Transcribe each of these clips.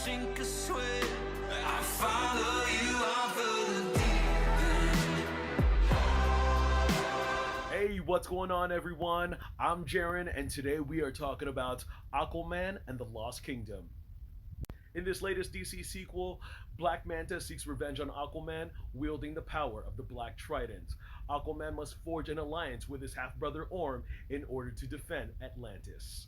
sink or swim. I follow you off of the deep end. Hey, what's going on, everyone? I'm Jaren, and today we are talking about Aquaman and the Lost Kingdom. In this latest DC sequel, Black Manta seeks revenge on Aquaman, wielding the power of the Black Trident. Aquaman must forge an alliance with his half-brother Orm in order to defend Atlantis.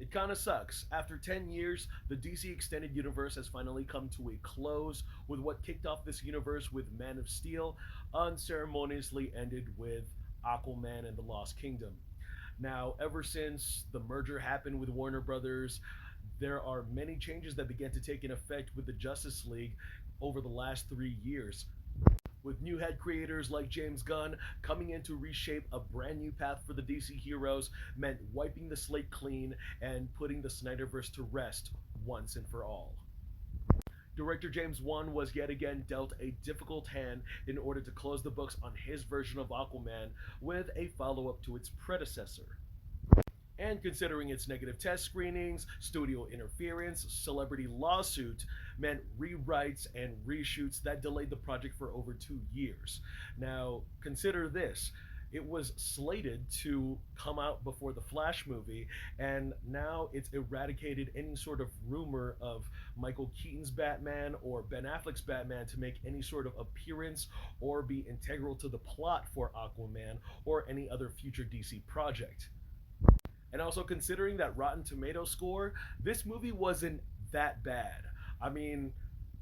It kinda sucks. After 10 years, the DC Extended Universe has finally come to a close, with what kicked off this universe with Man of Steel unceremoniously ended with Aquaman and the Lost Kingdom. Now, ever since the merger happened with Warner Brothers, there are many changes that began to take in effect with the Justice League over the last 3 years, with new head creators like James Gunn coming in to reshape a brand new path for the DC heroes, meant wiping the slate clean and putting the Snyderverse to rest once and for all. Director James Wan was yet again dealt a difficult hand in order to close the books on his version of Aquaman with a follow-up to its predecessor. And considering its negative test screenings, studio interference, celebrity lawsuit meant rewrites and reshoots that delayed the project for over 2 years. Now, consider this. It was slated to come out before the Flash movie, and now it's eradicated any sort of rumor of Michael Keaton's Batman or Ben Affleck's Batman to make any sort of appearance or be integral to the plot for Aquaman or any other future DC project. And also considering that Rotten Tomato score, this movie wasn't that bad. I mean,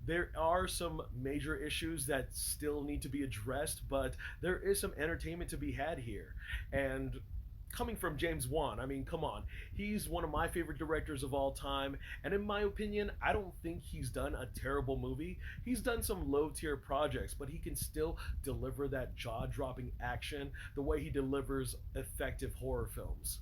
there are some major issues that still need to be addressed, but there is some entertainment to be had here. And coming from James Wan, I mean, come on. He's one of my favorite directors of all time, and in my opinion, I don't think he's done a terrible movie. He's done some low-tier projects, but he can still deliver that jaw-dropping action the way he delivers effective horror films.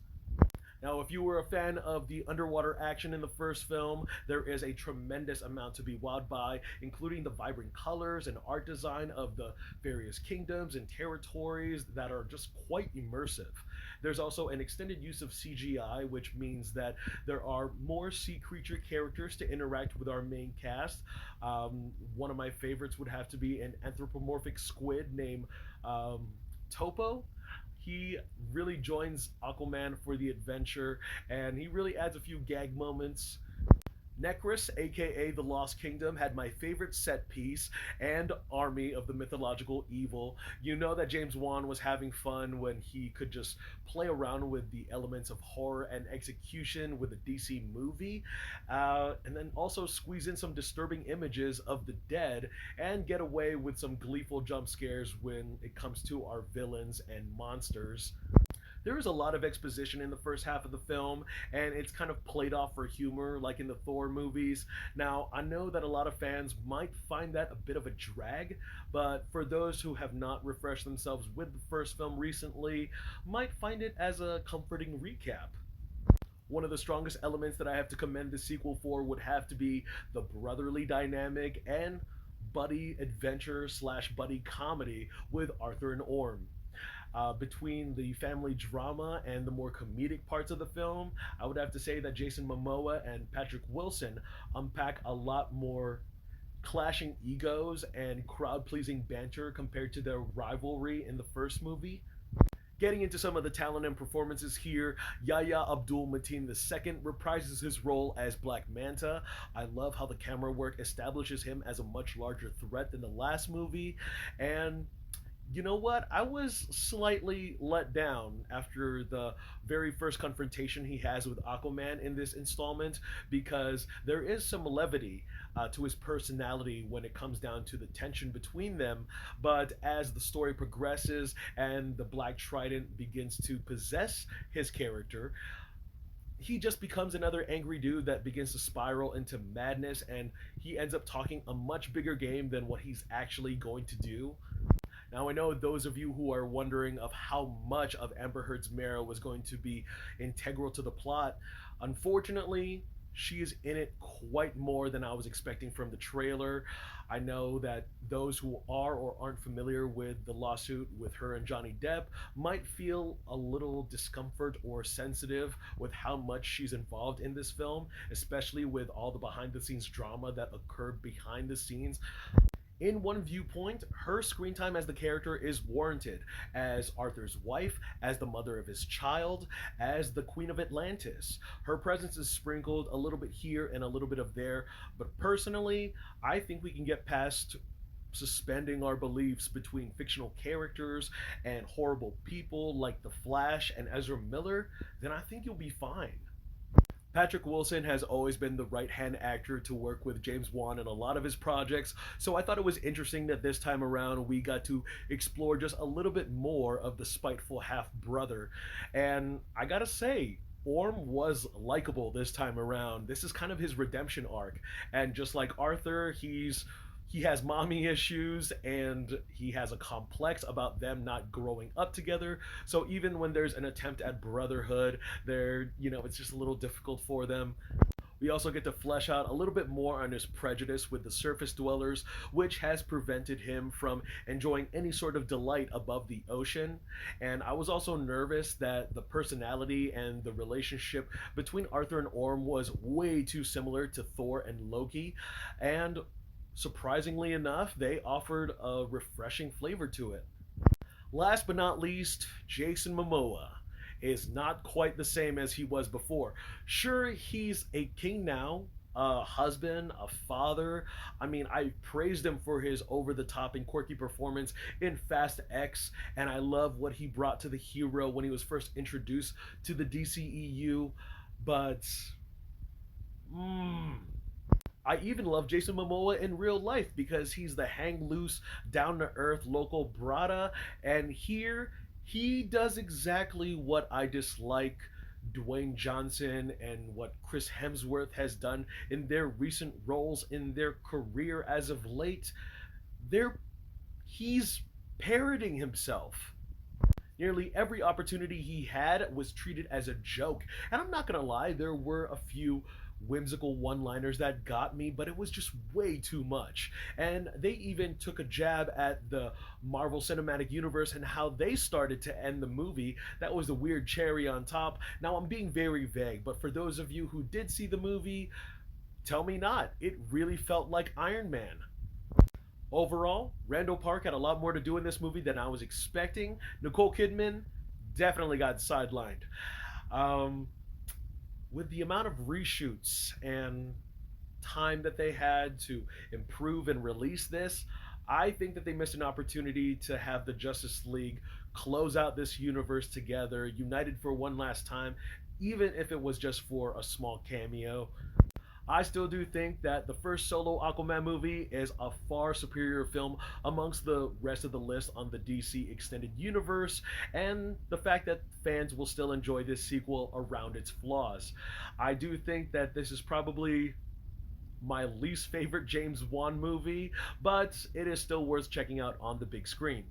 Now, if you were a fan of the underwater action in the first film, there is a tremendous amount to be wowed by, including the vibrant colors and art design of the various kingdoms and territories that are just quite immersive. There's also an extended use of CGI, which means that there are more sea creature characters to interact with our main cast. One of my favorites would have to be an anthropomorphic squid named Topo. He really joins Aquaman for the adventure, and he really adds a few gag moments. Necrus, aka the Lost Kingdom, had my favorite set piece and army of the mythological evil. You know that James Wan was having fun when he could just play around with the elements of horror and execution with a DC movie, and then also squeeze in some disturbing images of the dead and get away with some gleeful jump scares when it comes to our villains and monsters. There is a lot of exposition in the first half of the film, and it's kind of played off for humor, like in the Thor movies. Now, I know that a lot of fans might find that a bit of a drag, but for those who have not refreshed themselves with the first film recently, might find it as a comforting recap. One of the strongest elements that I have to commend the sequel for would have to be the brotherly dynamic and buddy adventure slash buddy comedy with Arthur and Orm. Between the family drama and the more comedic parts of the film, I would have to say that Jason Momoa and Patrick Wilson unpack a lot more clashing egos and crowd-pleasing banter compared to their rivalry in the first movie. Getting into some of the talent and performances here, Yahya Abdul-Mateen II reprises his role as Black Manta. I love how the camera work establishes him as a much larger threat than the last movie, and you know what? I was slightly let down after the very first confrontation he has with Aquaman in this installment, because there is some levity to his personality when it comes down to the tension between them. But as the story progresses and the Black Trident begins to possess his character, he just becomes another angry dude that begins to spiral into madness, and he ends up talking a much bigger game than what he's actually going to do. Now, I know those of you who are wondering of how much of Amber Heard's Mara was going to be integral to the plot. Unfortunately, she is in it quite more than I was expecting from the trailer. I know that those who are or aren't familiar with the lawsuit with her and Johnny Depp might feel a little discomfort or sensitive with how much she's involved in this film, especially with all the behind the scenes drama that occurred behind the scenes. In one viewpoint, her screen time as the character is warranted as Arthur's wife, as the mother of his child, as the Queen of Atlantis. Her presence is sprinkled a little bit here and a little bit of there, but personally, I think we can get past suspending our beliefs between fictional characters and horrible people like The Flash and Ezra Miller, then I think you'll be fine. Patrick Wilson has always been the right hand actor to work with James Wan in a lot of his projects, so I thought it was interesting that this time around we got to explore just a little bit more of the spiteful half brother. And I gotta say, Orm was likable this time around. This is kind of his redemption arc. And just like Arthur, he has mommy issues and he has a complex about them not growing up together. So even when there's an attempt at brotherhood, it's just a little difficult for them. We also get to flesh out a little bit more on his prejudice with the surface dwellers, which has prevented him from enjoying any sort of delight above the ocean. And I was also nervous that the personality and the relationship between Arthur and Orm was way too similar to Thor and Loki. And surprisingly enough, they offered a refreshing flavor to it. Last but not least, Jason Momoa is not quite the same as he was before. Sure, he's a king now, a husband, a father. I mean, I praised him for his over the top and quirky performance in Fast X, and I love what he brought to the hero when he was first introduced to the DCEU. But, I even love Jason Momoa in real life because he's the hang loose, down to earth local brata, and here he does exactly what I dislike Dwayne Johnson and what Chris Hemsworth has done in their recent roles in their career as of late. They're he's parroting himself. Nearly every opportunity he had was treated as a joke. And I'm not gonna lie, there were a few whimsical one liners that got me, but it was just way too much. And they even took a jab at the Marvel Cinematic Universe and how they started to end the movie. That was the weird cherry on top. Now, I'm being very vague, but for those of you who did see the movie, tell me not. It really felt like Iron Man. Overall, Randall Park had a lot more to do in this movie than I was expecting. Nicole Kidman definitely got sidelined. Um, with the amount of reshoots and time that they had to improve and release this, I think that they missed an opportunity to have the Justice League close out this universe together, united for one last time, even if it was just for a small cameo. I still do think that the first solo Aquaman movie is a far superior film amongst the rest of the list on the DC Extended Universe, and the fact that fans will still enjoy this sequel around its flaws. I do think that this is probably my least favorite James Wan movie, but it is still worth checking out on the big screen.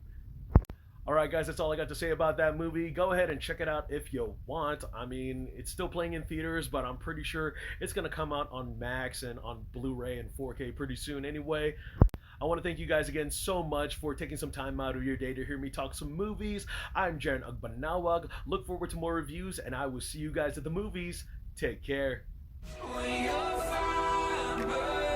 Alright, guys, that's all I got to say about that movie. Go ahead and check it out if you want. I mean, it's still playing in theaters, but I'm pretty sure it's going to come out on Max and on Blu ray and 4K pretty soon anyway. I want to thank you guys again so much for taking some time out of your day to hear me talk some movies. I'm Jaren Ugbanawag. Look forward to more reviews, and I will see you guys at the movies. Take care. When your fire burns